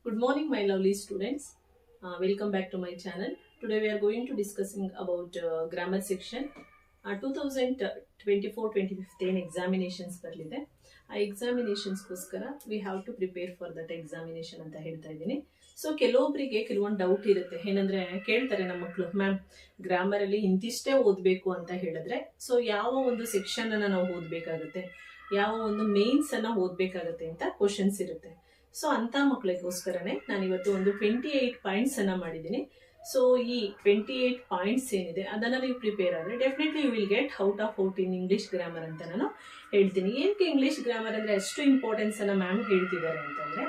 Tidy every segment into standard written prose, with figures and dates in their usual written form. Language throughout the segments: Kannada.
Good morning, my lovely students. Welcome back to my channel. Today we are going to discussing about grammar section. 2024-2015 examinations ಬರ್ಲಿದೆ. ಆ examinations ಗೋಸ್ಕರ we have to prepare for that examination ಅಂತ ಹೇಳ್ತಾ ಇದ್ದೀನಿ. ಸೊ ಕೆಲವೊಬ್ಬರಿಗೆ ಕೆಲವೊಂದು ಡೌಟ್ ಇರುತ್ತೆ. ಏನಂದ್ರೆ ಕೇಳ್ತಾರೆ ನಮ್ಮ ಮಕ್ಕಳು, ಮ್ಯಾಮ್ ಗ್ರಾಮರ್ ಅಲ್ಲಿ ಇಂತಿಷ್ಟೇ ಓದಬೇಕು ಅಂತ ಹೇಳಿದ್ರೆ ಸೊ ಯಾವ ಒಂದು ಸೆಕ್ಷನ್ ಅನ್ನ ನಾವು ಓದಬೇಕಾಗುತ್ತೆ, ಯಾವ ಒಂದು ಮೇನ್ಸ್ ಅನ್ನ ಓದಬೇಕಾಗುತ್ತೆ ಅಂತ ಕ್ವಶನ್ಸ್ ಇರುತ್ತೆ. ಸೊ ಅಂತ ಮಕ್ಕಳಿಗೋಸ್ಕರನೇ ನಾನು ಇವತ್ತು ಒಂದು 28 ಪಾಯಿಂಟ್ಸ್ ಅನ್ನ ಮಾಡಿದ್ದೀನಿ. ಸೊ ಈ 28 ಪಾಯಿಂಟ್ಸ್ ಏನಿದೆ ಅದನ್ನ ನೀವು ಪ್ರಿಪೇರ್ ಆದರೆ definitely you will get out in English grammar ಅಂತ ನಾನು ಹೇಳ್ತೀನಿ. ಏನಕ್ಕೆ ಇಂಗ್ಲಿಷ್ ಗ್ರಾಮರ್ ಅಂದ್ರೆ ಅಷ್ಟು ಇಂಪಾರ್ಟೆನ್ಸ್ ಅನ್ನ ಮ್ಯಾಮ್ ಹೇಳ್ತಿದ್ದಾರೆ ಅಂತಂದ್ರೆ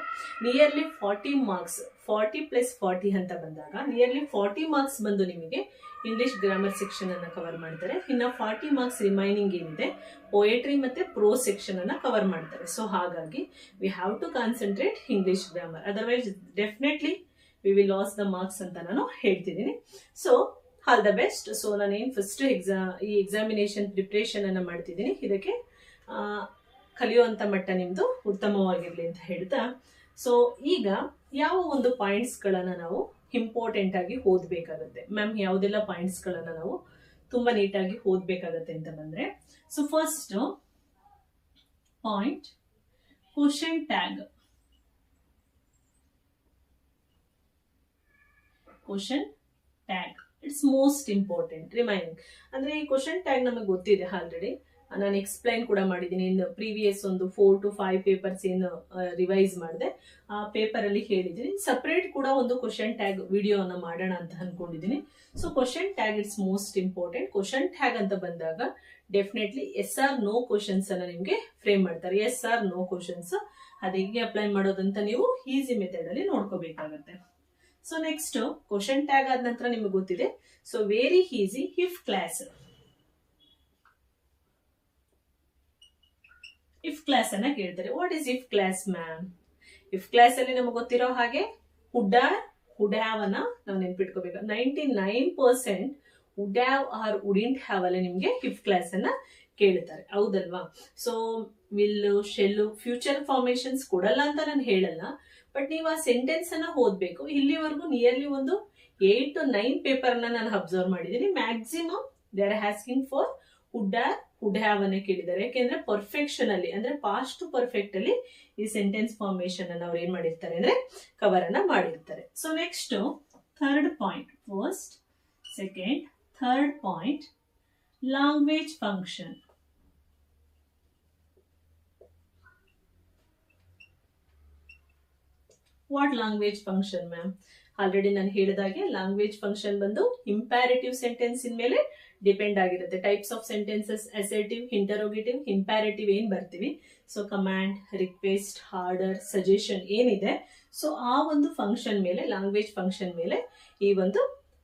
ನಿಯರ್ಲಿ 40 ಮಾರ್ಕ್ಸ್ 40+40 ಅಂತ ಬಂದಾಗ ನಿಯರ್ಲಿ 40 ಮಾರ್ಕ್ಸ್ ಬಂದು ನಿಮಗೆ ಇಂಗ್ಲಿಷ್ ಗ್ರಾಮರ್ ಸೆಕ್ಷನ್ ಅನ್ನ ಕವರ್ ಮಾಡ್ತಾರೆ. ಇನ್ನ 40 ಮಾರ್ಕ್ಸ್ ರಿಮೈನಿಂಗ್ ಏನಿದೆ ಪೊಯೆಟ್ರಿ ಮತ್ತೆ ಪ್ರೋ ಸೆಕ್ಷನ್ ಅನ್ನ ಕವರ್ ಮಾಡ್ತಾರೆ. ಸೊ ಹಾಗಾಗಿ we have to concentrate English grammar, otherwise definitely we will lose the marks ಅಂತ ನಾನು ಹೇಳ್ತಿದ್ದೀನಿ. So all the best. So ನಾನೇನು ಫಸ್ಟ್ ಈ ಎಕ್ಸಾಮಿನೇಷನ್ ಪ್ರಿಪ್ರೇಷನ್ ಅನ್ನ ಮಾಡ್ತಿದ್ದೀನಿ, ಇದಕ್ಕೆ ಕಲಿಯುವಂತ ಮಟ್ಟ ನಿಮ್ದು ಉತ್ತಮವಾಗಿರ್ಲಿ ಅಂತ ಹೇಳ್ತಾ, ಸೊ ಈಗ ಯಾವ ಒಂದು ಪಾಯಿಂಟ್ಸ್ ಗಳನ್ನ ನಾವು ಇಂಪಾರ್ಟೆಂಟ್ ಆಗಿ ಓದ್ಬೇಕಾಗತ್ತೆ, ಮ್ಯಾಮ್ ಯಾವುದೆಲ್ಲ ಪಾಯಿಂಟ್ಸ್ ಗಳನ್ನ ನಾವು ತುಂಬಾ ನೀಟಾಗಿ ಓದ್ಬೇಕಾಗತ್ತೆ ಅಂತ ಬಂದ್ರೆ, so first point question tag. Question tag it's most important remaining. ಅಂದ್ರೆ ಈ ಕ್ವಶನ್ ಟ್ಯಾಗ್ ನಮಗೆ ಗೊತ್ತಿದೆ ಆಲ್ರೆಡಿ, ನಾನು ಎಕ್ಸ್ಪ್ಲೈನ್ ಕೂಡ ಮಾಡಿದ್ದೀನಿ. ಇನ್ನು ಪ್ರೀವಿಯಸ್ ಒಂದು 4 to 5 ಪೇಪರ್ಸ್ ಏನು ರಿವೈಸ್ ಮಾಡಿದೆ ಆ ಪೇಪರ್ ಅಲ್ಲಿ ಹೇಳಿದ್ದೀನಿ. ಸಪರೇಟ್ ಕೂಡ ಒಂದು ಕ್ವಶನ್ ಟ್ಯಾಗ್ ವಿಡಿಯೋ ಅನ್ನ ಮಾಡೋಣ ಅಂತ ಅನ್ಕೊಂಡಿದ್ದೀನಿ. So question tag it's most important. Question tag ಅಂತ ಬಂದಾಗ definitely yes or no questions ಅನ್ನ ನಿಮ್ಗೆ ಫ್ರೇಮ್ ಮಾಡ್ತಾರೆ. ಎಸ್ ಆರ್ ನೋ ಕ್ವಶನ್ಸ್ ಅದು ಹೇಗೆ ಅಪ್ಲೈ ಮಾಡೋದಂತ ನೀವು ಈಸಿ ಮೆಥಡ್ ಅಲ್ಲಿ ನೋಡ್ಕೋಬೇಕಾಗತ್ತೆ. ಸೊ ನೆಕ್ಸ್ಟ್ ಕ್ವಶನ್ ಟ್ಯಾಗ್ ಆದ ನಂತರ ನಿಮಗೆ ಗೊತ್ತಿದೆ, so very easy if clause. If clause ಅನ್ನ ಕೇಳ್ತಾರೆ. What is if clause ma'am? If clause ಅಲ್ಲಿ ನಮಗೆ ಗೊತ್ತಿರೋ ಹಾಗೆ ವುಡ್ ಹ್ಯಾವ್ ಅನ್ನ ನಾವು ನೆನ್ಪಿಟ್ಕೋಬೇಕು. 99% ವುಡ್ ಹ್ಯಾವ್ ಆರ್ ವುಡಿಂಟ್ ಹ್ಯಾವ್ ಅಲ್ಲಿ ನಿಮ್ಗೆ ಇಫ್ ಕ್ಲಾಸ್ ಅನ್ನ ಕೇಳ್ತಾರೆ, ಹೌದಲ್ವಾ? So will, shell, future formations ಕೊಡಲ್ಲ ಅಂತ ನಾನು ಹೇಳಲ್ಲ, ಬಟ್ ನೀವು ಆ ಸೆಂಟೆನ್ಸ್ ಅನ್ನ ಓದ್ಬೇಕು. ಇಲ್ಲಿವರೆಗೂ ನಿಯರ್ಲಿ ಒಂದು 8 to 9 ಪೇಪರ್ ಅನ್ನ ನಾನು ಅಬ್ಸರ್ವ್ ಮಾಡಿದ್ದೀನಿ. Maximum they are asking for would have ಅನ್ನ ಕೇಳಿದ್ದಾರೆ. ಯಾಕೆಂದ್ರೆ ಪರ್ಫೆಕ್ಷನ್ ಅಲ್ಲಿ ಅಂದ್ರೆ ಪಾಸ್ಟ್ ಪರ್ಫೆಕ್ಟ್ ಅಲ್ಲಿ ಈ ಸೆಂಟೆನ್ಸ್ ಫಾರ್ಮೇಶನ್ ಅನ್ನ ಅವ್ರು ಏನ್ ಮಾಡಿರ್ತಾರೆ ಅಂದ್ರೆ ಕವರ್ ಅನ್ನ ಮಾಡಿರ್ತಾರೆ. So next third point, first, second, third point, language function. What language function ma'am? Already ನಾನು ಹೇಳಿದಾಗೆ ಲ್ಯಾಂಗ್ವೇಜ್ ಫಂಕ್ಷನ್ ಬಂದು ಇಂಪ್ಯಾರೇಟಿವ್ ಸೆಂಟೆನ್ಸ್ ಇನ್ ಮೇಲೆ ಡಿಪೆಂಡ್ ಆಗಿರುತ್ತೆ. Types of sentences assertive, interrogative, imperative ಏನ್ ಬರ್ತೀವಿ. So command, request, order, suggestion ಏನಿದೆ, ಸೊ ಆ ಒಂದು ಫಂಕ್ಷನ್ ಮೇಲೆ, ಲ್ಯಾಂಗ್ವೇಜ್ ಫಂಕ್ಷನ್ ಮೇಲೆ, ಈ ಒಂದು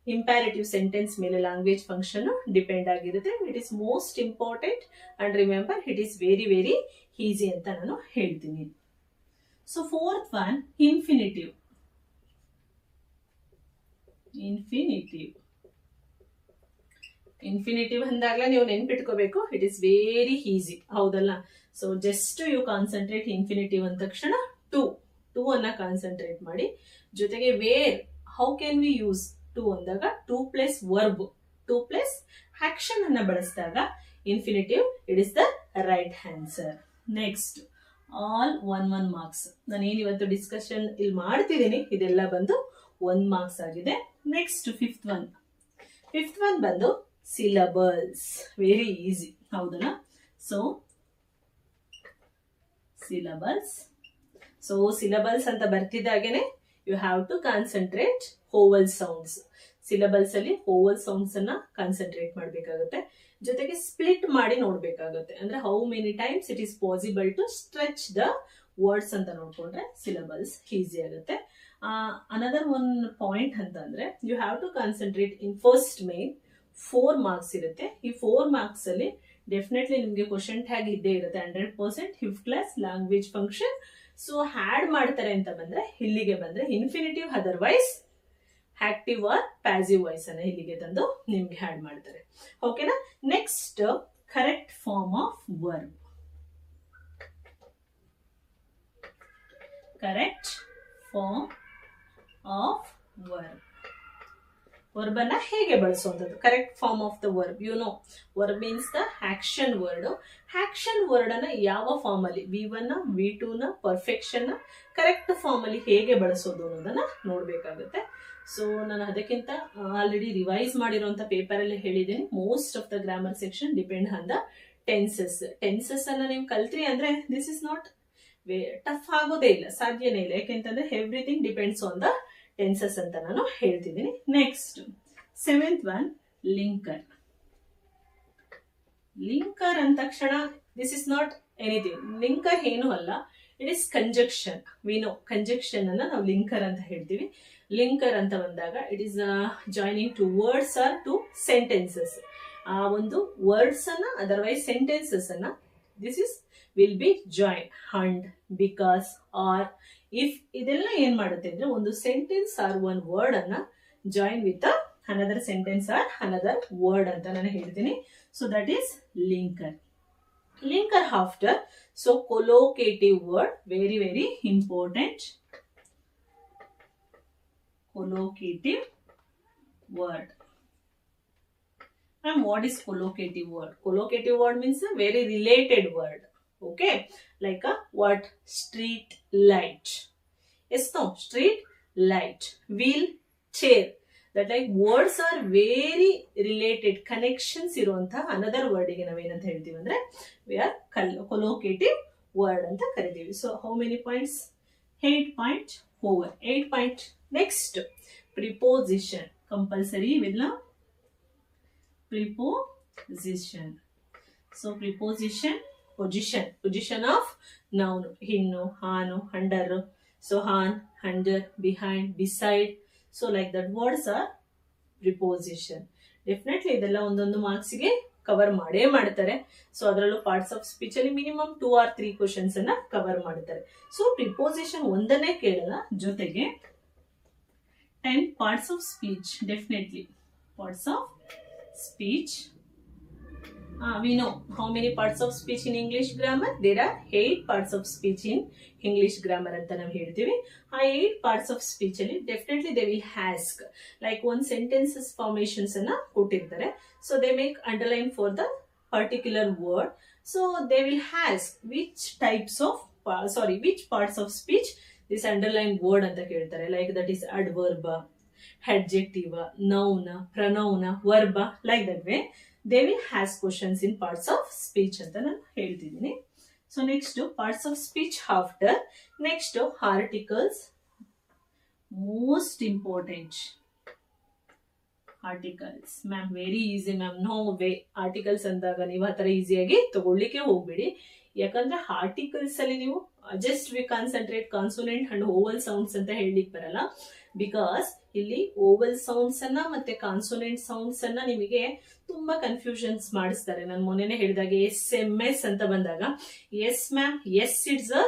ಇಂಪ್ಯಾರೇಟಿವ್ ಸೆಂಟೆನ್ಸ್ ಮೇಲೆ ಲ್ಯಾಂಗ್ವೇಜ್ ಫಂಕ್ಷನ್ ಡಿಪೆಂಡ್ ಆಗಿರುತ್ತೆ. It is most important and remember it is very very easy ಅಂತ ನಾನು ಹೇಳ್ತೀನಿ. So fourth one, infinitive. Infinitive ಅಂದಾಗ್ಲೇ ನೀವು ನೆನ್ಪಿಟ್ಕೋಬೇಕು, ಇಟ್ ಇಸ್ ವೆರಿ ಈಸಿ, ಹೌದಲ್ಲ? So just you concentrate infinitive ಅಂದ ತಕ್ಷಣ ಟು ಅನ್ನ ಕಾನ್ಸಂಟ್ರೇಟ್ ಮಾಡಿ. ಜೊತೆಗೆ where, how can we use to ಅಂದಾಗ 2+ ವರ್ಬ್, 2+ ಆಕ್ಷನ್ ಅನ್ನ ಬಳಸಿದಾಗ infinitive it is the right answer. Next all 1 marks. ನಾನು ಏನಿವತ್ತು ಡಿಸ್ಕಷನ್ ಇಲ್ಲಿ ಮಾಡ್ತಿದ್ದೀನಿ ಇದೆಲ್ಲ ಬಂದು 1 ಮಾರ್ಕ್ಸ್ ಆಗಿದೆ. ನೆಕ್ಸ್ಟ್ ಫಿಫ್ತ್ ಒನ್ ಬಂದು ಸಿಲಬಲ್ಸ್. ವೆರಿ ಈಸಿ, ಹೌದಲ್ಲ? ಸೊ ಸಿಲಬಲ್ಸ್ ಅಂತ ಬರ್ತಿದ್ದಾಗೇನೆ you have to concentrate vowel sounds. Syllables ಅಲ್ಲಿ ಓವಲ್ ಸೌಂಡ್ಸ್ ಅನ್ನ ಕಾನ್ಸಂಟ್ರೇಟ್ ಮಾಡ್ಬೇಕಾಗುತ್ತೆ. ಜೊತೆಗೆ ಸ್ಪ್ಲಿಟ್ ಮಾಡಿ ನೋಡ್ಬೇಕಾಗುತ್ತೆ. ಅಂದ್ರೆ how many times it is possible to stretch the words ಅಂತ ನೋಡ್ಕೊಂಡ್ರೆ ಸಿಲಬಲ್ಸ್ ಈಸಿ ಆಗುತ್ತೆ. ಅನದರ್ ಒನ್ ಪಾಯಿಂಟ್ ಅಂತಂದ್ರೆ you have to concentrate in first main 4 marks ಇರುತ್ತೆ. ಈ 4 ಮಾರ್ಕ್ಸ್ ಅಲ್ಲಿ ಡೆಫಿನೆಟ್ಲಿ ನಿಮ್ಗೆ ಕ್ವಶನ್ ಟ್ಯಾಗ್ ಇದ್ದೇ ಇರುತ್ತೆ 100%. If clause, language function. So ಹ್ಯಾಡ್ ಮಾಡ್ತಾರೆ ಅಂತ ಬಂದ್ರೆ ಇಲ್ಲಿಗೆ ಬಂದ್ರೆ infinitive, otherwise active or passive voice ಅನ್ನ ಇಲ್ಲಿಗೆ ತಂದು ನಿಮ್ಗೆ ಹ್ಯಾಡ್ ಮಾಡ್ತಾರೆ. ಓಕೆನಾ? Next correct form of verb. correct form of verb. Verb ಅನ್ನ ಹೇಗೆ ಬಳಸುವಂಥದ್ದು, correct form of the verb. You know verb means the action word. Action word ಅನ್ನ ಯಾವ ಫಾರ್ಮ್ ಅಲ್ಲಿ, V1 V2 perfection correct form ಅಲ್ಲಿ ಹೇಗೆ ಬಳಸೋದು ಅನ್ನೋದನ್ನ ನೋಡ್ಬೇಕಾಗುತ್ತೆ. ಸೊ ನಾನು ಅದಕ್ಕಿಂತ ಆಲ್ರೆಡಿ ರಿವೈಸ್ ಮಾಡಿರುವಂತ ಪೇಪರ್ ಅಲ್ಲಿ ಹೇಳಿದ್ದೀನಿ, most of the grammar section depend on the tenses. Tenses ಅನ್ನ ನೀವು ಕಲ್ತ್ರಿ ಅಂದ್ರೆ ದಿಸ್ ಇಸ್ ನಾಟ್ ಟಫ್ ಆಗೋದೇ ಇಲ್ಲ, ಸಾಧ್ಯನೇ ಇಲ್ಲ. ಯಾಕೆಂತಂದ್ರೆ everything depends on the tenses ಅಂತ ನಾನು ಹೇಳ್ತಿದ್ದೀನಿ. Next 7th one, linker. Linker ಅಂದ ತಕ್ಷಣ this is not anything. Linker ಏನು ಅಲ್ಲ, it is conjunction. We know conjunction ಅನ್ನ ನಾವು ಲಿಂಕರ್ ಅಂತ ಹೇಳ್ತೀವಿ. ಲಿಂಕರ್ ಅಂತ ಬಂದಾಗ it is joining two words or two sentences. ಆ ಒಂದು ವರ್ಡ್ಸ್ ಅನ್ನ ಅದರ್ವೈಸ್ ಸೆಂಟೆನ್ಸಸ್ ಅನ್ನ this is will be join. And, because, or, if ಇದೆಲ್ಲ ಏನ್ ಮಾಡುತ್ತೆ ಅಂದ್ರೆ ಒಂದು ಸೆಂಟೆನ್ಸ್ ಆರ್ ಒನ್ ವರ್ಡ್ ಅನ್ನ join with another sentence or another word ಅಂತ ನಾನು ಹೇಳ್ತೀನಿ. So that is linker. Linker after, so collocative word, very very important. Collocative word. And what is collocative word? Collocative word means a very related word. Okay, like a what? Street light. Yes, no, street light. Wheel, chair. That like words are very related. Connections ಇರುವಂತ another word ಗೆ ನಾವೇನಂತ ಹೇಳ್ತೀವಿ ಅಂದ್ರೆ we are collocative word ಅಂತ ಕರಿತೀವಿ. So how many points? 8 point over. 8 point. Next, preposition. Compulsory will na preposition. So preposition, position of noun. Hinnu, hanu, under. So han, under, behind, beside. So like that words are preposition. Definitely ಇದೆಲ್ಲ ಒಂದೊಂದು ಮಾರ್ಕ್ಸ್ ಗೆ ಕವರ್ ಮಾಡೇ ಮಾಡ್ತಾರೆ. ಸೊ ಅದರಲ್ಲೂ ಪಾರ್ಟ್ಸ್ ಆಫ್ ಸ್ಪೀಚ್ ಅಲ್ಲಿ ಮಿನಿಮಮ್ 2 or 3 ಕ್ವಶನ್ಸ್ ಅನ್ನ ಕವರ್ ಮಾಡ್ತಾರೆ. ಸೊ ಪ್ರಿಪೋಸಿಷನ್ ಒಂದನ್ನೇ ಕೇಳಲ್ಲ, ಜೊತೆಗೆ 10 parts of speech. Definitely parts of speech. We know how many parts of speech in English grammar. There are 8 parts of speech in English grammar anta navu heltivi. 8 parts of speech alli definitely they will ask like one sentences formations anna kotirtare. So they make underline for the particular word. So they will ask which types of which parts of speech this underlined word anta keltare. Like that is adverb, adjective, noun, pronoun, verb, like that way they will ask questions in parts of speech anta nanu heltidini. So next parts of speech after. Next articles, most important. Articles ma'am very easy ma'am, no way. Articles ಅಂದಾಗ ನೀವು ಆ ತರ ಈಸಿಯಾಗಿ ತಗೊಳ್ಳಿಕ್ಕೆ ಹೋಗ್ಬೇಡಿ. ಯಾಕಂದ್ರೆ ಆರ್ಟಿಕಲ್ಸ್ ಅಲ್ಲಿ ನೀವು just we concentrate consonant and Oval sounds ಅಂತ ಹೇಳಲಿಕ್ಕೆ ಬರಲ್ಲ. ಬಿಕಾಸ್ ಇಲ್ಲಿ ಓವಲ್ ಸೌಂಡ್ಸ್ ಅನ್ನ ಮತ್ತೆ ಕಾನ್ಸೋನೆಂಟ್ ಸೌಂಡ್ಸ್ ಅನ್ನ ನಿಮಗೆ ತುಂಬಾ ಕನ್ಫ್ಯೂಷನ್ಸ್ ಮಾಡಿಸ್ತಾರೆ. ನಾನು ಮೊನ್ನೆನೆ ಹೇಳಿದಾಗೆ SMS ಅಂತ ಬಂದಾಗ yes ma'am S it's a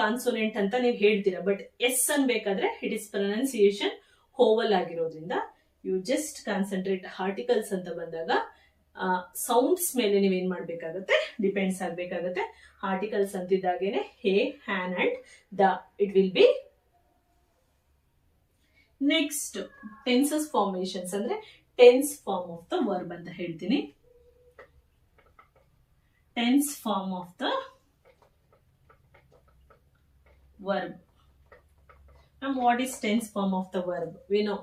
consonant ಅಂತ ನೀವು ಹೇಳ್ತೀರಾ, ಬಟ್ ಎಸ್ ಅನ್ಬೇಕಾದ್ರೆ ಇಟ್ ಇಸ್ ಪ್ರೊನೌನ್ಸಿಯೇಷನ್ ಓವಲ್ ಆಗಿರೋದ್ರಿಂದ ಯು ಜಸ್ಟ್ ಕಾನ್ಸಂಟ್ರೇಟ್. ಆರ್ಟಿಕಲ್ಸ್ ಅಂತ ಬಂದಾಗ ಸೌಂಡ್ಸ್ ಮೇಲೆ ನೀವೇನ್ ಮಾಡ್ಬೇಕಾಗತ್ತೆ, ಡಿಪೆಂಡ್ಸ್ ಆಗ್ಬೇಕಾಗತ್ತೆ. ಆರ್ಟಿಕಲ್ಸ್ ಅಂತಿದ್ದಾಗೇನೆ a, an and the it will be. Next tenses formations ಅಂದ್ರೆ tense form of the verb ಅಂತ ಹೇಳ್ತೀನಿ. Tense form of the verb. And what is tense form of the verb? We know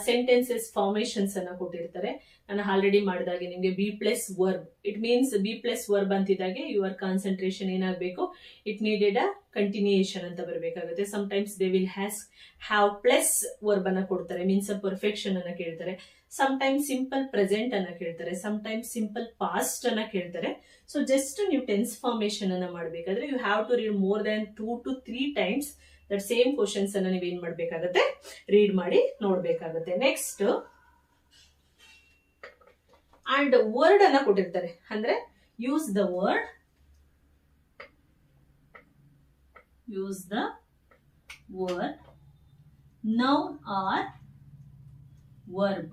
sentences formations ಅನ್ನ ಕೊಟ್ಟಿರ್ತಾರೆ. ನಾನು ಆಲ್ರೆಡಿ ಮಾಡಿದಾಗೆ ನಿಮಗೆ be plus verb, it means be plus verb ಅಂತಿದ್ದಾಗೆ ಯುವರ್ ಕಾನ್ಸಂಟ್ರೇಷನ್ ಏನಾಗಬೇಕು, ಇಟ್ ನೀಡೆಡ್ ಅ ಕಂಟಿನ್ಯೂಯೇಷನ್ ಅಂತ ಬರಬೇಕಾಗುತ್ತೆ. Sometimes they will have plus verb ಅನ್ನ ಕೊಡ್ತಾರೆ, ಮೀನ್ಸ್ ಅ ಪರ್ಫೆಕ್ಷನ್ ಅನ್ನ ಕೇಳ್ತಾರೆ. ಸಮ್ಟೈಮ್ಸ್ ಸಿಂಪಲ್ ಪ್ರೆಸೆಂಟ್ ಅನ್ನ ಕೇಳ್ತಾರೆ, ಸಮ್ಟೈಮ್ಸ್ ಸಿಂಪಲ್ ಪಾಸ್ಟ್ ಅನ್ನ ಕೇಳ್ತಾರೆ. ಸೊ ಜಸ್ಟ್ ನೀವು ಟೆನ್ಸ್ ಫಾರ್ಮೇಶನ್ ಅನ್ನ ಮಾಡಬೇಕಾದ್ರೆ you have to read more than 2 to 3 times that same questions ಅನ್ನ ನೀವೇನ್ ಮಾಡ್ಬೇಕಾಗತ್ತೆ, ರೀಡ್ ಮಾಡಿ ನೋಡ್ಬೇಕಾಗತ್ತೆ. ನೆಕ್ಸ್ಟ್ ಅಂಡ್ ವರ್ಡ್ ಅನ್ನ ಕೊಟ್ಟಿರ್ತಾರೆ, ಅಂದ್ರೆ use the word, noun or verb.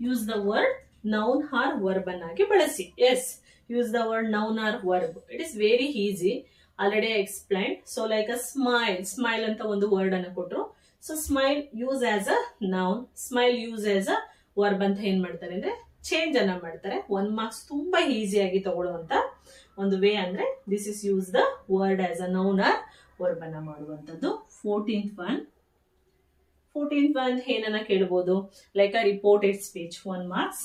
Use the word noun or verb ಅನ್ನಾಗಿ ಬಳಸಿ. Yes, use the word noun or verb. It is very easy, already explain. So like a smile ಅಂತ ಒಂದು ವರ್ಡ್ ಅನ್ನ ಕೊಟ್ರು. So smile use as a noun, smile use as a verb ಅಂತ ಏನ್ ಮಾಡ್ತಾರೆ ಅಂದ್ರೆ ಚೇಂಜ್ ಅನ್ನ ಮಾಡ್ತಾರೆ. 1 ಮಾರ್ಕ್ಸ್ ತುಂಬಾ ಈಸಿಯಾಗಿ ತಗೊಳ್ಳುವಂತ ಒಂದು ವೇ ಅಂದ್ರೆ this is use the word as a noun or verb ಅನ್ನ ಮಾಡುವಂತದ್ದು. 14th one ಏನನ್ನ ಕೇಳಬಹುದು, like a reported speech, 1 marks.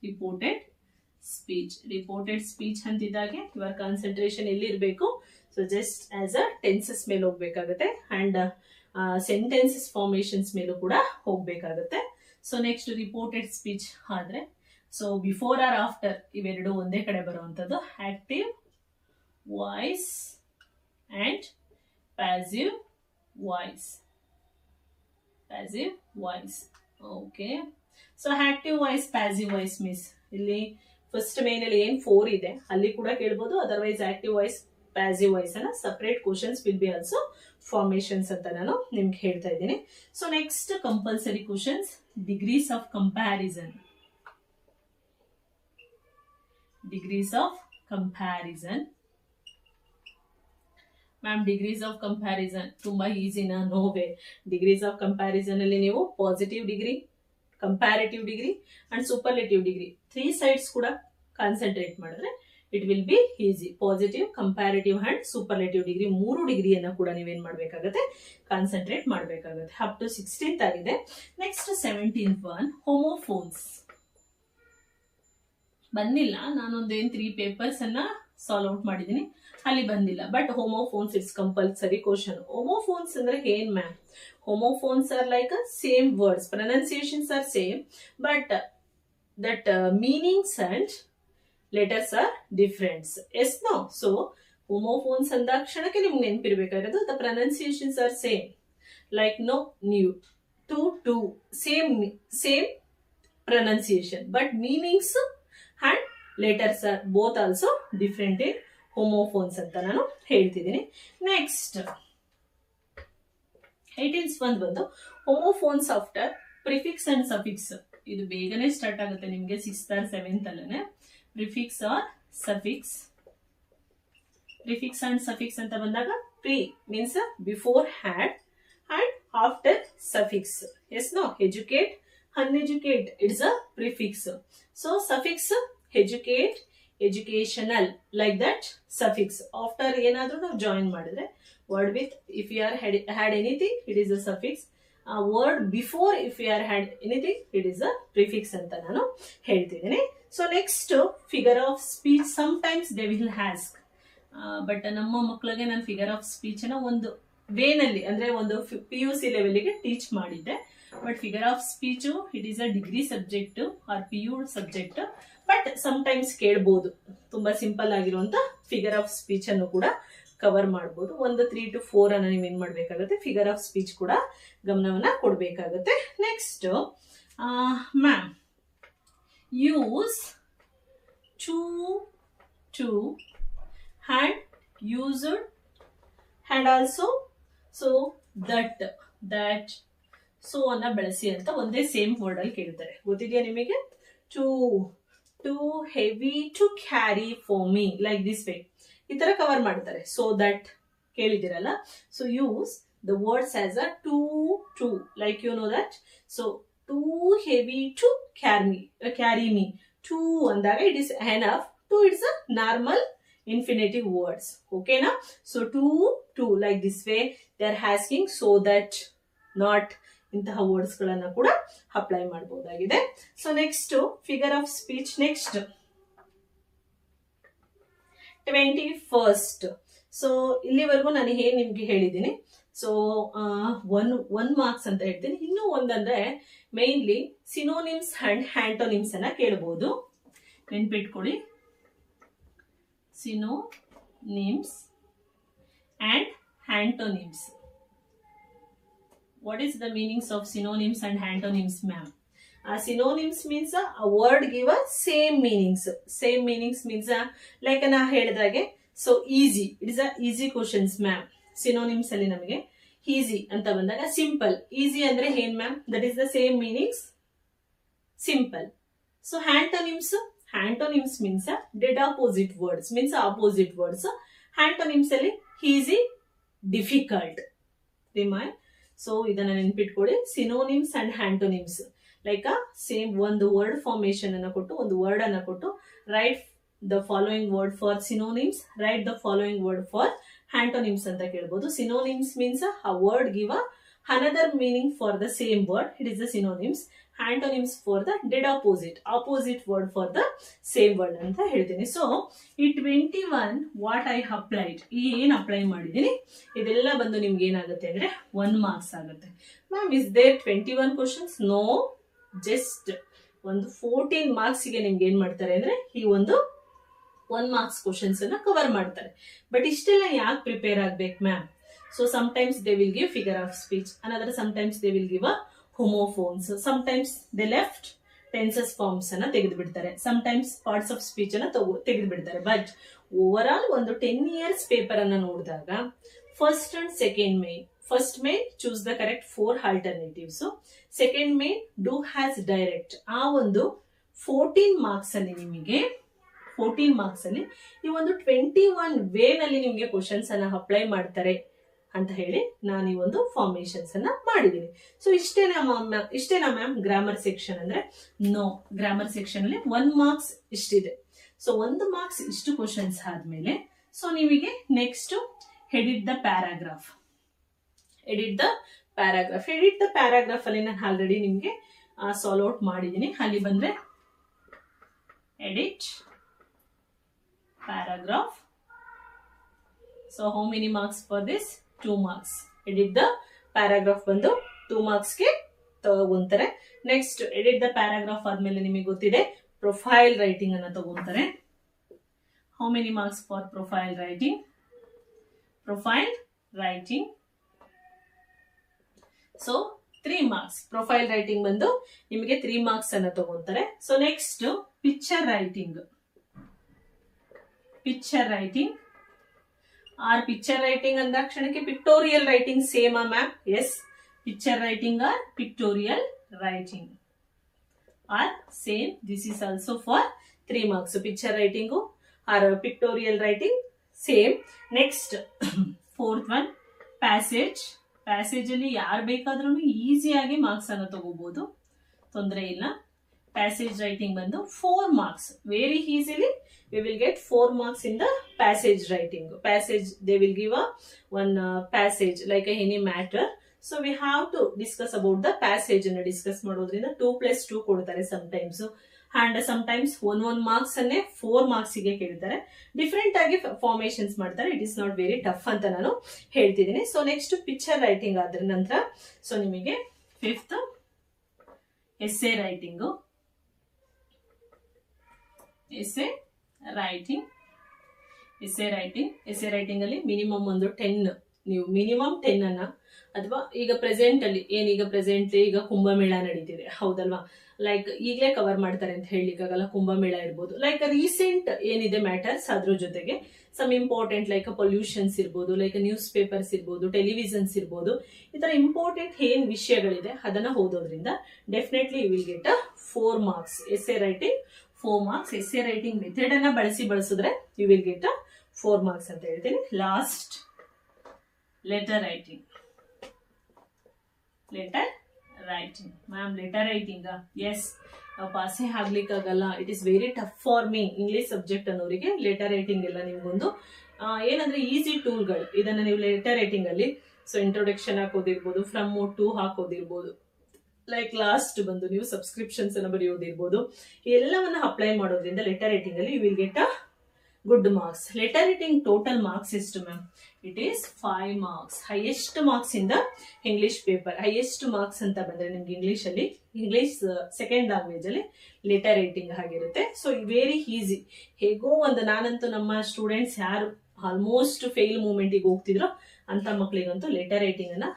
Reported speech ಅಂತಿದ್ದಾಗೆ ಯುವರ್ ಕಾನ್ಸಂಟ್ರೇಷನ್ ಎಲ್ಲಿ ಇರಬೇಕು, so just as a tenses ಮೇಲೆ ಹೋಗ್ಬೇಕಾಗುತ್ತೆ ಅಂಡ್ ಸೆಂಟೆನ್ಸಸ್ ಫಾರ್ಮೇಶನ್ಸ್ ಮೇಲೂ ಕೂಡ ಹೋಗ್ಬೇಕಾಗುತ್ತೆ. ಸೊ ನೆಕ್ಸ್ಟ್ ರಿಪೋರ್ಟೆಡ್ ಸ್ಪೀಚ್ ಆದ್ರೆ ಸೊ ಬಿಫೋರ್ ಆರ್ ಆಫ್ಟರ್ ಇವೆರಡು ಒಂದೇ ಕಡೆ ಬರುವಂತದ್ದು. Active voice and passive voice. Okay, so active voice, passive voice means ಇಲ್ಲಿ ಫಸ್ಟ್ ಮೇನ್ ಅಲ್ಲಿ ಏನ್ 4 ಇದೆ ಅಲ್ಲಿ ಕೂಡ ಕೇಳಬಹುದು. Otherwise active voice, passive voice ಅನ್ನ separate questions will be also formations ಅಂತ ನಾನು ನಿಮ್ಗೆ ಹೇಳ್ತಾ ಇದ್ದೀನಿ. So next compulsory questions, degrees of comparison. Ma'am degrees of comparison ತುಂಬಾ ಈಸಿನಾ? ನೋವೇ. ಡಿಗ್ರೀಸ್ ಆಫ್ ಕಂಪ್ಯಾರಿಸನ್ ಅಲ್ಲಿ ನೀವು positive degree, comparative degree and superlative degree 3 sides ಕೂಡ ಕಾನ್ಸಂಟ್ರೇಟ್ ಮಾಡಿದ್ರೆ it will be easy. Positive, comparative and superlative degree 3 ಡಿಗ್ರಿಯನ್ನ ಕೂಡ ನೀವೇನ್ ಮಾಡ್ಬೇಕಾಗತ್ತೆ, ಕಾನ್ಸಂಟ್ರೇಟ್ ಮಾಡ್ಬೇಕಾಗತ್ತೆ. ಅಪ್ ಟು 16th ಆಗಿದೆ. Next 17th one, homophones. ಬಂದಿಲ್ಲ, ನಾನೊಂದೇನ್ 3 ಪೇಪರ್ಸ್ ಅನ್ನ ಸಾಲ್ವ್ ಔಟ್ ಮಾಡಿದೀನಿ, ಅಲ್ಲಿ ಬಂದಿಲ್ಲ. But homophones it's compulsory question. Homophones ಅಂದ್ರೆ ಏನ್ ma'am? Homophones are like a same words, pronunciations are same, but that meanings and letters are different. Yes, no? So homophones ಅಂದಾಕ್ಷಣಕ್ಕೆ ನಿಮ್ಗೆ ನೆನಪಿರಬೇಕಾಗಿರೋದು the pronunciations are same, like no, new, to, same pronunciation, but meanings and letters are both also different in homophones ಅಂತ ನಾನು ಹೇಳ್ತಿದ್ದೀನಿ. ನೆಕ್ಸ್ಟ್ 18th one ಬಂದು homophones after prefix and suffix. ಇದು ಬೇಗನೆ ಸ್ಟಾರ್ಟ್ ಆಗುತ್ತೆ ನಿಮ್ಗೆ 6th or 7th ಅಲ್ಲೇ. Prefix or suffix. Prefix and suffix ಅಂತ ಬಂದಾಗ pre means before had and after suffix. Yes no? Educate, uneducate, it's a prefix. So suffix educate, educational, like that suffix. After ಏನಾದ್ರೂ ನಾವು ಜಾಯಿನ್ ಮಾಡಿದ್ರೆ word with, if you are had anything, it is a suffix. Word before, if you are had anything, it is a prefix anta nanu heltidini. So next, figure of speech. Sometimes they will ask, but ನಮ್ಮ ಮಕ್ಕಳಿಗೆ ನಾನು ಫಿಗರ್ ಆಫ್ ಸ್ಪೀಚ್ ನ ಒಂದು ವೇನಲ್ಲಿ ಅಂದ್ರೆ ಒಂದು PUC ಲೆವೆಲ್ ಗೆ ಟೀಚ್ ಮಾಡಿದ್ದೆ. But figure of speech it is a degree subject or PU subject. But sometimes ಕೇಳಬಹುದು. ತುಂಬಾ ಸಿಂಪಲ್ ಆಗಿರುವಂತ ಫಿಗರ್ ಆಫ್ ಸ್ಪೀಚ್ ಅನ್ನು ಕೂಡ ಕವರ್ ಮಾಡಬಹುದು. ಒಂದು 3 to 4 ಅನ್ನ ನೀವೇನ್ ಮಾಡ್ಬೇಕಾಗುತ್ತೆ, ಫಿಗರ್ ಆಫ್ ಸ್ಪೀಚ್ ಕೂಡ ಗಮನವನ್ನ ಕೊಡ್ಬೇಕಾಗುತ್ತೆ. Next ma'am, use to hand used hand also so that so ಅನ್ನ ಬಳಸಿ ಅಂತ ಒಂದೇ ಸೇಮ್ ವರ್ಡ್ ಅಲ್ಲಿ ಕೇಳ್ತಾರೆ. ಗೊತ್ತಿದೆಯಾ ನಿಮಗೆ? Too heavy to carry for me, like this way ಈ ತರ ಕವರ್ ಮಾಡ್ತಾರೆ. ಸೊ ದಟ್ ಕೇಳಿದಿರಲ್ಲ. So use the words as a to like you know that. So too heavy to carry me. Too ಅಂದಾಗ it is enough. To it's a normal infinitive words. ಓಕೆನಾ? So to like this way they are asking. So that, not, ಇಂತಹ ವರ್ಡ್ಸ್ ಗಳನ್ನ ಕೂಡ ಅಪ್ಲೈ ಮಾಡಬಹುದಾಗಿದೆ. So next figure of speech. Next 21st. So ಇಲ್ಲಿವರೆಗೂ ನಾನು ಏನ್ ನಿಮ್ಗೆ ಹೇಳಿದ್ದೀನಿ. ಸೊ ಒನ್ ಮಾರ್ಕ್ಸ್ ಅಂತ ಹೇಳ್ತೀನಿ. ಇನ್ನೂ ಒಂದಂದ್ರೆ ಮೇನ್ಲಿ ಸಿನೋನಿಮ್ಸ್ ಅಂಡ್ ಹ್ಯಾಂಟೋನಿಮ್ಸ್ ಅನ್ನ ಕೇಳಬಹುದು. ನೆನ್ಪಿಟ್ಕೊಳ್ಳಿ, synonyms and antonyms. What is the meanings of synonyms and antonyms, ma'am? Synonyms means a word give a same meanings. Same meanings means like na helidage. So easy. It is a easy questions, ma'am. Synonyms alli namage easy anta bandaga simple. Easy andre hen, ma'am? That is the same meanings. Simple. So antonyms means dead opposite words. Means opposite words. Antonyms alli easy, difficult. Remind. So ಇದನ್ನ ನೆನ್ಪಿಟ್ಕೊಳ್ಳಿ. Synonyms and antonyms like same ಒಂದು ವರ್ಡ್ ಫಾರ್ಮೇಶನ್ ಅನ್ನ ಕೊಟ್ಟು ಒಂದು ವರ್ಡ್ ಅನ್ನ ಕೊಟ್ಟು write the following word for synonyms, write the following word for antonyms ಅಂತ ಕೇಳ್ಬೋದು. Synonyms means a word give another meaning for the same word, it is the synonyms. Antonyms for the dead opposite word for the same word ಅಂತ ಹೇಳ್ತೀನಿ. ಸೊ ಈ 21 ವಾಟ್ ಐ ಅಪ್ಲೈಡ್, ಈ ಏನ್ ಅಪ್ಲೈ ಮಾಡಿದೀನಿ ಇದೆಲ್ಲ ಬಂದು ನಿಮ್ಗೆ ಏನಾಗುತ್ತೆ ಅಂದ್ರೆ 1 ಮಾರ್ಕ್ಸ್ ಆಗುತ್ತೆ. Ma'am is there 21 questions? No, just ಒಂದು 14 ಮಾರ್ಕ್ಸ್ ಗೆ ನಿಮ್ಗೆ ಏನ್ ಮಾಡ್ತಾರೆ ಅಂದ್ರೆ ಈ ಒಂದು 1 ಮಾರ್ಕ್ಸ್ ಕ್ವಶನ್ಸ್ ಅನ್ನ ಕವರ್ ಮಾಡ್ತಾರೆ. ಬಟ್ ಇಷ್ಟೆಲ್ಲ ಯಾಕೆ ಪ್ರಿಪೇರ್ ಆಗ್ಬೇಕು ma'am? So sometimes they will give figure of speech, another sometimes they will give a homophones, sometimes they left tenses forms ಅನ್ನ ತೆಗೆದು ಬಿಡ್ತಾರೆ, sometimes parts of speech ಅನ್ನ ತೆಗೆದು ಬಿಡ್ತಾರೆ. ಬಟ್ ಓವರ್ ಆಲ್ ಒಂದು 10 years ಪೇಪರ್ ಅನ್ನ ನೋಡಿದಾಗ first and second main, first main choose the correct 4 alternatives, second main do has direct. ಆ ಒಂದು 14 ಮಾರ್ಕ್ಸ್ ಅಲ್ಲಿ ನಿಮಗೆ 14 ಮಾರ್ಕ್ಸ್ ಅಲ್ಲಿ ಈ ಒಂದು 21 ವೇ ನಲ್ಲಿ ನಿಮ್ಗೆ ಕ್ವಶನ್ಸ್ ಅನ್ನ ಅಪ್ಲೈ ಮಾಡ್ತಾರೆ ಅಂತ ಹೇಳಿ ನಾನು ಈ ಒಂದು ಫಾರ್ಮೇಶನ್ಸ್ ಅನ್ನ ಮಾಡಿದೀನಿ. ಸೊ ಇಷ್ಟೇನಾ ಮ್ಯಾಮ್ ಗ್ರಾಮರ್ ಸೆಕ್ಷನ್ ಅಂದ್ರೆ? ನೋ, ಗ್ರಾಮರ್ ಸೆಕ್ಷನ್ ಅಲ್ಲಿ 1 ಮಾರ್ಕ್ಸ್ ಇಷ್ಟಿದೆ. ಸೊ 1 ಮಾರ್ಕ್ಸ್ ಇಷ್ಟು ಕ್ವಶನ್ಸ್ ಆದ್ಮೇಲೆ ಸೊ ನಿಮಗೆ next edit the paragraph. Edit the paragraph ಅಲ್ಲಿ ನಾನು ಆಲ್ರೆಡಿ ನಿಮ್ಗೆ ಸಾಲ್ವ್ ಔಟ್ ಮಾಡಿದೀನಿ. ಅಲ್ಲಿ ಬಂದ್ರೆ edit paragraph. So how many marks for this? 2 marks. Edit the paragraph ಬಂದು 2 ಮಾರ್ಕ್ಸ್ಗೆ ತಗೊಂತಾರೆ. ನೆಕ್ಸ್ಟ್ ಎಡಿಟ್ ದ ಪ್ಯಾರಾಗ್ರಾಫ್ ಆದ್ಮೇಲೆ ನಿಮಗೆ ಗೊತ್ತಿದೆ ಪ್ರೊಫೈಲ್ ರೈಟಿಂಗ್ ಅನ್ನ ತಗೊಂತಾರೆ. How many marks for profile writing? So 3 marks. Profile writing ಬಂದು ನಿಮಗೆ 3 ಮಾರ್ಕ್ಸ್ ಅನ್ನ ತಗೊಂತಾರೆ. So next picture writing. Picture writing ಅಂದ ಕ್ಷಣಕ್ಕೆ pictorial writing same ma'am? Yes, picture writing or pictorial writing are same. This is also for 3 marks. Picture writing or pictorial writing same. Next 4th one passage. Passage ಅಲ್ಲಿ ಯಾರು ಬೇಕಾದ್ರೂ ಈಸಿಯಾಗಿ ಮಾರ್ಕ್ಸ್ ಅನ್ನು ತಗೋಬಹುದು, ತೊಂದರೆ ಇಲ್ಲ. ಪ್ಯಾಸೇಜ್ ರೈಟಿಂಗ್ ಬಂದು 4 marks. Very easily we will get 4 marks in the passage writing. Passage, they will give one passage like any matter. So we have to discuss about the passage and discuss ಮಾಡೋದ್ರಿಂದ 2+2 ಕೊಡ್ತಾರೆ sometimes. And sometimes 1 marks ಅನ್ನೇ 4 marks ಗೆ ಕೇಳ್ತಾರೆ. ಡಿಫ್ರೆಂಟ್ ಆಗಿ ಫಾರ್ಮೇಶನ್ಸ್ ಮಾಡ್ತಾರೆ. It is not very tough ಅಂತ ನಾನು ಹೇಳ್ತಿದ್ದೀನಿ. ಸೊ ನೆಕ್ಸ್ಟ್ ಪಿಕ್ಚರ್ ರೈಟಿಂಗ್ ಆದ್ರ ನಂತರ ಸೊ ನಿಮಗೆ 5th essay writing. Essay writing ಅಲ್ಲಿ ಮಿನಿಮಮ್ ಒಂದು 10, ನೀವು ಮಿನಿಮಮ್ 10 ಅನ್ನ, ಅಥವಾ ಈಗ ಪ್ರೆಸೆಂಟ್ ಅಲ್ಲಿ ಈಗ ಕುಂಭಮೇಳ ನಡೀತಿದೆ ಹೌದಲ್ವಾ, ಲೈಕ್ ಈಗಲೇ ಕವರ್ ಮಾಡ್ತಾರೆ ಅಂತ ಹೇಳಿಕ್ಕಾಗಲ್ಲ. ಕುಂಭಮೇಳ ಇರ್ಬೋದು, ಲೈಕ್ ರೀಸೆಂಟ್ ಏನಿದೆ ಮ್ಯಾಟರ್ಸ್ ಅದ್ರ ಜೊತೆಗೆ ಸಮ್ ಇಂಪಾರ್ಟೆಂಟ್ ಲೈಕ್ ಪೊಲ್ಯೂಷನ್ಸ್ ಇರ್ಬೋದು, ಲೈಕ್ ನ್ಯೂಸ್ ಪೇಪರ್ಸ್ ಇರ್ಬೋದು, ಟೆಲಿವಿಷನ್ಸ್ ಇರ್ಬೋದು, ಈ ತರ ಇಂಪಾರ್ಟೆಂಟ್ ಏನ್ ವಿಷಯಗಳಿದೆ ಅದನ್ನ ಓದೋದ್ರಿಂದ definitely you will get 4 marks. Essay writing 4 marks. Essay writing method ಅನ್ನ ಬಳಸಿದ್ರೆ ಯು ವಿಲ್ ಗೆಟ್ 4 ಮಾರ್ಕ್ಸ್ ಅಂತ ಹೇಳ್ತೀನಿ. Last letter writing. Ma'am letter writing yes, ನಾವು ಪಾಸೇ ಆಗ್ಲಿಕ್ಕಾಗಲ್ಲ. It is very tough for me. English subject ಅನ್ನೋರಿಗೆ ಲೆಟರ್ ರೈಟಿಂಗ್ ಎಲ್ಲ ನಿಮ್ಗೊಂದು ಏನಂದ್ರೆ ಈಸಿ ಟೂಲ್ಗಳು. ಇದನ್ನ ನೀವು ಲೆಟರ್ ರೈಟಿಂಗ್ ಅಲ್ಲಿ ಸೊ ಇಂಟ್ರೊಡಕ್ಷನ್ ಹಾಕೋದಿರ್ಬೋದು, ಫ್ರಮ್ ಟು ಹಾಕೋದಿರ್ಬೋದು, ಲೈಕ್ ಲಾಸ್ಟ್ ಬಂದು ನೀವು ಸಬ್ಸ್ಕ್ರಿಪ್ಷನ್ಸ್ ಅನ್ನ ಬರೆಯೋದಿರ್ಬೋದು, ಎಲ್ಲವನ್ನ ಅಪ್ಲೈ ಮಾಡೋದ್ರಿಂದ ಲೆಟರ್ ರೈಟಿಂಗ್ ಅಲ್ಲಿ you will get good marks. Letter writing total marks ಎಷ್ಟು ma'am? It is 5 marks. Highest marks in the English paper. Highest marks ಅಂತ ಬಂದ್ರೆ ನಿಮ್ಗೆ ಇಂಗ್ಲಿಷ್ ಸೆಕೆಂಡ್ ಲ್ಯಾಂಗ್ವೇಜ್ ಅಲ್ಲಿ ಲೆಟರ್ ರೈಟಿಂಗ್ ಆಗಿರುತ್ತೆ. So very easy. ಹೇಗೋ ಒಂದು ನಾನಂತೂ ನಮ್ಮ ಸ್ಟೂಡೆಂಟ್ಸ್ ಯಾರು ಆಲ್ಮೋಸ್ಟ್ ಫೇಲ್ ಮೂವ್ಮೆಂಟಿಗೆ ಹೋಗ್ತಿದ್ರು ಅಂತ ಮಕ್ಳಿಗಂತೂ ಲೆಟರ್ ರೈಟಿಂಗ್ ಅನ್ನ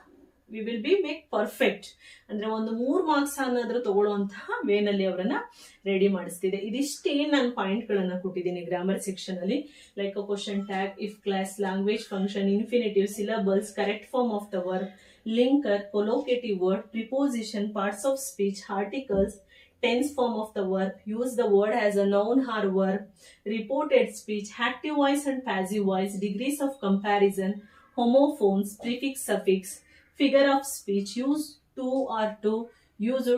we will be make perfect. ಅಂದ್ರೆ ಒಂದು 3 ಮಾರ್ಕ್ಸ್ ಅನ್ನೋದ್ರು ತಗೊಳ್ಳುವಂತಹ ವೇನಲ್ಲಿ ಅವರನ್ನ ರೆಡಿ ಮಾಡಿಸ್ತಿದೆ. ಇದಿಷ್ಟೇ ನಾನು ಪಾಯಿಂಟ್ ಗಳನ್ನ ಕೊಟ್ಟಿದ್ದೀನಿ ಗ್ರಾಮರ್ ಸೆಕ್ಷನ್ ಅಲ್ಲಿ. Like question tag, if clause, language function, infinitive, syllables, correct form of the word, linker, collocative word, preposition, parts of speech, articles, tense form of the verb, use the word as a noun or verb, reported speech, active voice and passive voice, degrees of comparison, homophones, prefix, suffix, figure of speech, use to or to, used,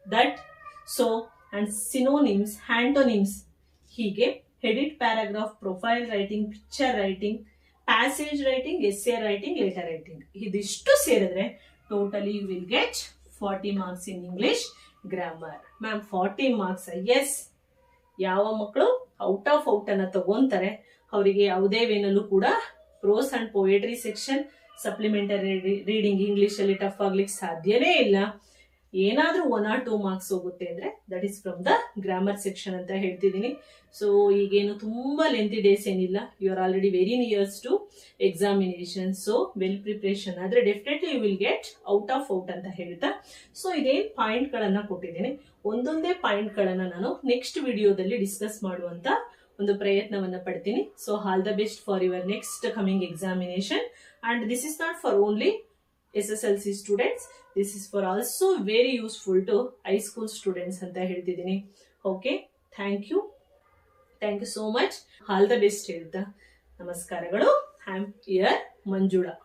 that, so, and synonyms, antonyms. ಹೀಗೆ edit paragraph, profile writing, picture writing, passage writing, essay writing, letter writing, ಇದಿಷ್ಟು ಸೇರಿದ್ರೆ totally you will get 40 marks in English grammar. Ma'am 40 marks, yes. ಯಾವ ಮಕ್ಕಳು ಔಟ್ ಆಫ್ ಔಟ್ ಅನ್ನ ತಗೊಂತಾರೆ ಅವರಿಗೆ ಯಾವುದೇ ವೇನಲ್ಲೂ ಕೂಡ prose and poetry section, supplementary reading English ಅಲ್ಲಿ ಟಫ್ ಆಗ್ಲಿಕ್ಕೆ ಸಾಧ್ಯನೇ ಇಲ್ಲ. ಏನಾದ್ರೂ 1 or 2 marks ಹೋಗುತ್ತೆ ಅಂದ್ರೆ that is from the grammar section ಅಂತ ಹೇಳ್ತಿದ್ದೀನಿ. ಸೊ ಈಗೇನು ತುಂಬಾ ಲೆಂತಿ ಡೇಸ್ ಏನಿಲ್ಲ. You are already very nears to examination. So well preparation ಆದ್ರೆ definitely you will get out of out ಅಂತ ಹೇಳ್ತಾ, ಸೊ ಇದೇನ್ ಪಾಯಿಂಟ್ ಗಳನ್ನ ಕೊಟ್ಟಿದ್ದೀನಿ, ಒಂದೊಂದೇ ಪಾಯಿಂಟ್ ಗಳನ್ನ ನಾನು ನೆಕ್ಸ್ಟ್ ವಿಡಿಯೋದಲ್ಲಿ ಡಿಸ್ಕಸ್ ಮಾಡುವಂತ ಒಂದು ಪ್ರಯತ್ನವನ್ನ ಪಡ್ತೀನಿ. So all the best for your next coming examination. And this is not for only SSLC students, this is for also very useful to high school students ಅಂತ ಹೇಳ್ತಿದ್ದೀನಿ. Okay, thank you so much. All the best ಹೇಳ್ತಾ ನಮಸ್ಕಾರಗಳು. I am here Manjula.